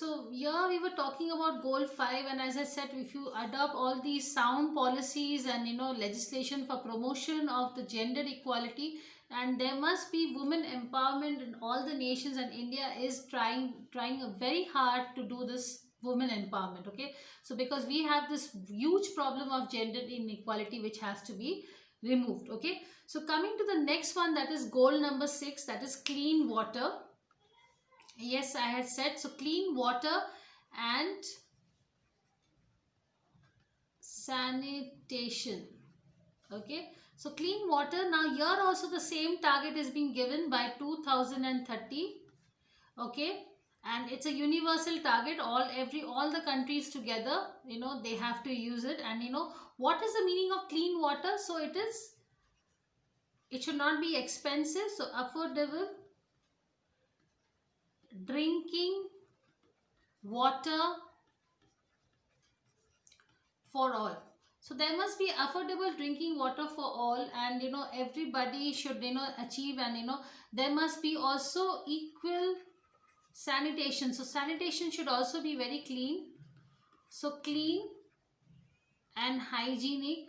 so here we were talking about goal 5, and as I said, if you adopt all these sound policies and legislation for promotion of the gender equality, and there must be women empowerment in all the nations, and India is trying a very hard to do this women empowerment. Okay, so because we have this huge problem of gender inequality which has to be removed. Okay, so coming to the next one, that is goal number 6, that is clean water. Yes, I had said, so clean water and sanitation. Okay, so clean water, now here also the same target is being given by 2030. Okay, and it's a universal target, all the countries together, they have to use it. And what is the meaning of clean water? So it should not be expensive, so affordable drinking water for all. So there must be affordable drinking water for all, and everybody should achieve. And there must be also equal sanitation, so sanitation should also be very clean, so clean and hygienic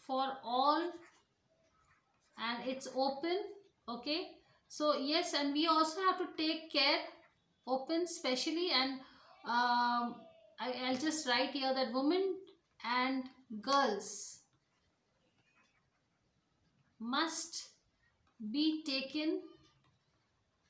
for all, and it's open. Okay, so yes, and we also have to take care, open specially. And I'll just write here that women and girls must be taken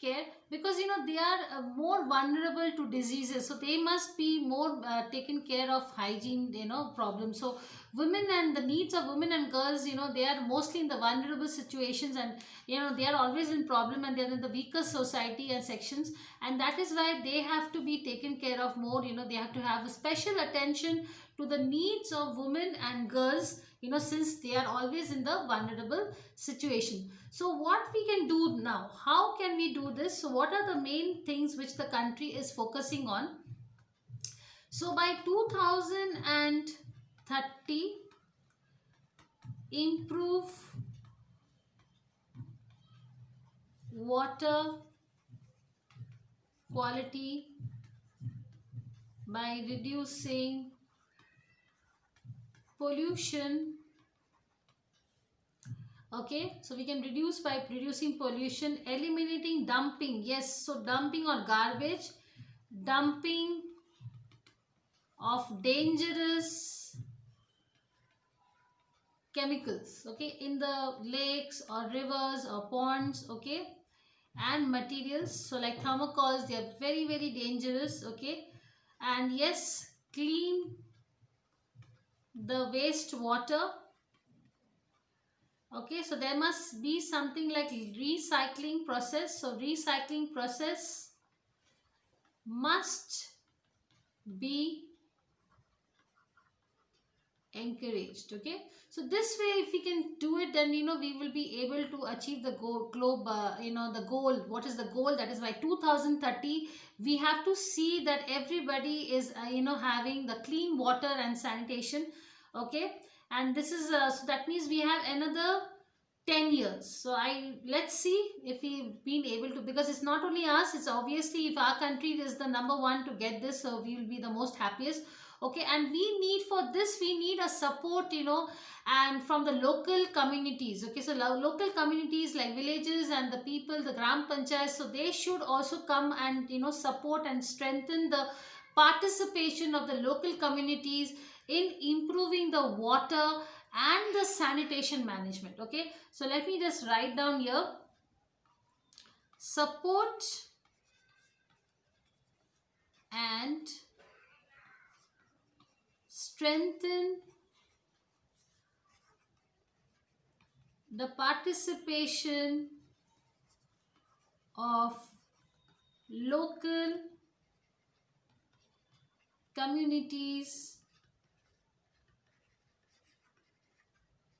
care, because they are more vulnerable to diseases, so they must be more taken care of hygiene problems. So women and the needs of women and girls, they are mostly in the vulnerable situations, and they are always in problem, and they are in the weaker society and sections, and that is why they have to be taken care of more. They have to have a special attention to the needs of women and girls, since they are always in the vulnerable situation. So what we can do now, how can we do this? So what are the main things which the country is focusing on? So by 2030, improve water quality by reducing pollution. Okay, so we can reduce by reducing pollution, eliminating dumping. Yes, so dumping or garbage, dumping of dangerous chemicals, okay, in the lakes or rivers or ponds. Okay, and materials, so like thermocols, they are very very dangerous. Okay, and yes, clean the waste water. Okay, so there must be something like recycling process, so recycling process must be encouraged. Okay, so this way if we can do it, then we will be able to achieve the globe the goal. What is the goal? That is by 2030 we have to see that everybody is having the clean water and sanitation. Okay, and this is so that means we have another 10 years. So let's see if we've been able to, because it's not only us, it's obviously if our country is the number one to get this, so we will be the most happiest. Okay, and we need, for this we need a support, and from the local communities. Okay, so local communities like villages and the people, the gram panchayat, so they should also come and support and strengthen the participation of the local communities in improving the water and the sanitation management. Okay, so let me just write down here: support and strengthen the participation of local communities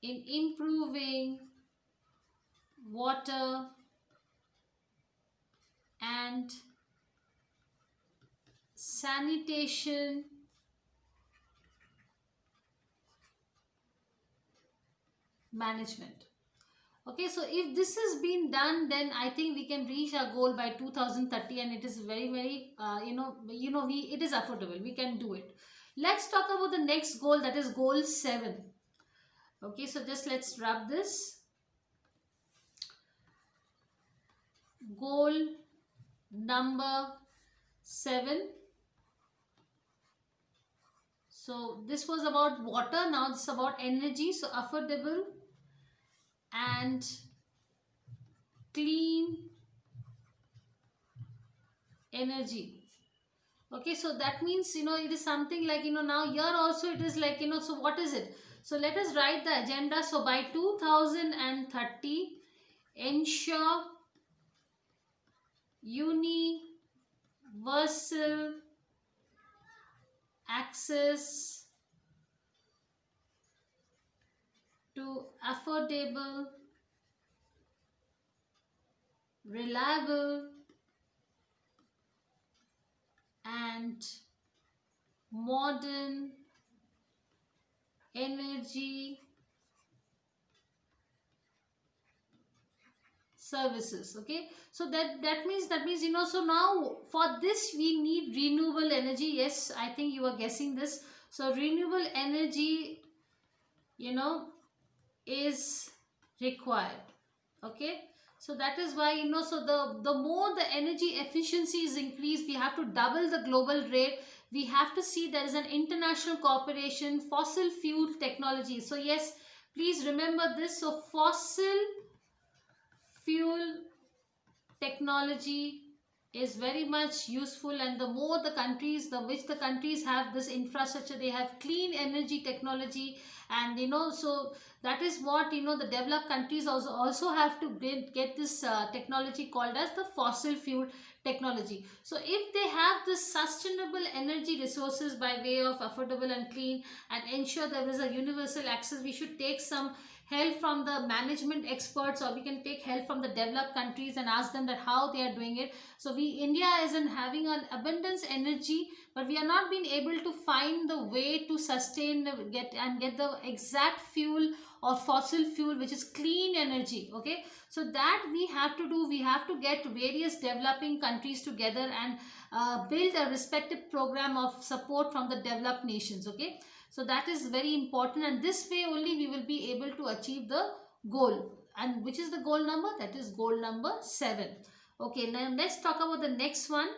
in improving water and sanitation management. Okay, so if this has been done, then I think we can reach our goal by 2030, and it is very, very, it is affordable. We can do it. Let's talk about the next goal, that is goal 7. Okay, so just let's wrap this. Goal number 7. So this was about water, now it's about energy. So affordable and clean energy. Okay, so that means, it is something like, now here also it is like, so what is it? So let us write the agenda. So by 2030, ensure universal access to affordable, reliable, and modern energy services. Okay, so that means, so now for this we need renewable energy. Yes, I think you are guessing this. So renewable energy, you know is required. Okay, so that is why, so the more the energy efficiency is increased, we have to double the global rate. We have to see there is an international cooperation, fossil fuel technology. So yes, please remember this. So fossil fuel technology is very much useful, and the more the countries have this infrastructure, they have clean energy technology. And so that is what, the developed countries also have to get this technology called as the fossil fuel technology. So if they have this sustainable energy resources by way of affordable and clean, and ensure there is a universal access, we should take some help from the management experts, or we can take help from the developed countries and ask them that how they are doing it. So India isn't having an abundance energy, but we are not being able to find the way to sustain, get the exact fuel or fossil fuel which is clean energy. Okay, so that we have to get various developing countries together and build a respective program of support from the developed nations. Okay, so that is very important, and this way only we will be able to achieve the goal. And which is the goal number? That is goal number 7. Okay, now let's talk about the next one.